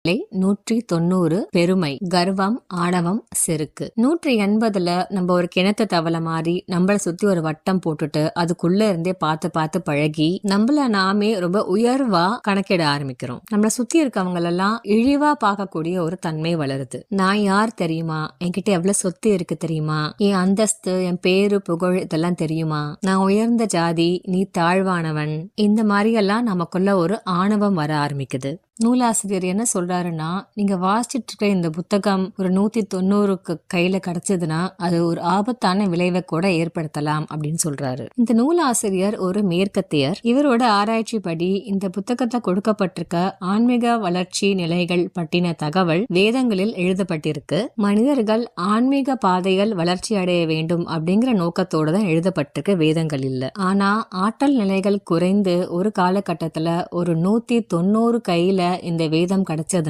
190 பெருமை, கர்வம், ஆணவம், செருக்கு. 180ல நம்ம ஒரு கிணத்து தவளை மாதிரி நம்மள சுத்தி ஒரு வட்டம் போட்டுட்டு அதுக்குள்ள இருந்தே பார்த்து பார்த்து பழகி நம்மள நாமே ரொம்ப உயர்வா கணக்கிட ஆரம்பிக்கிறோம். நம்மள சுத்தி இருக்கவங்க எல்லாம் இழிவா பார்க்கக்கூடிய ஒரு தன்மை வளருது. நான் யார் தெரியுமா, என்கிட்ட எவ்வளவு சொத்து இருக்கு தெரியுமா, என் அந்தஸ்து, என் பேரு புகழ் இதெல்லாம் தெரியுமா, நான் உயர்ந்த ஜாதி, நீ தாழ்வானவன், இந்த மாதிரி எல்லாம் நமக்குள்ள ஒரு ஆணவம் வர ஆரம்பிக்குது. நூலாசிரியர் என்ன சொல்றாருன்னா, நீங்க வாசிச்சுட்டு இருக்க இந்த புத்தகம் ஒரு 190க்கு கையில கிடைச்சதுன்னா அது ஒரு ஆபத்தான விளைவை கூட ஏற்படுத்தலாம் அப்படின்னு சொல்றாரு. இந்த நூலாசிரியர் ஒரு மேற்கத்தியர். இவரோட ஆராய்ச்சி படி இந்த புத்தகத்துல கொடுக்கப்பட்டிருக்க ஆன்மீக வளர்ச்சி நிலைகள் பற்றின தகவல் வேதங்களில் எழுதப்பட்டிருக்கு. மனிதர்கள் ஆன்மீக பாதைகள் வளர்ச்சி அடைய வேண்டும் அப்படிங்கிற நோக்கத்தோட தான் எழுதப்பட்டிருக்கு, வேதங்கள் இல்ல. ஆனா ஆற்றல் நிலைகள் குறைந்து ஒரு காலகட்டத்துல ஒரு 190 கையில இந்த வேதம் கிடைச்சது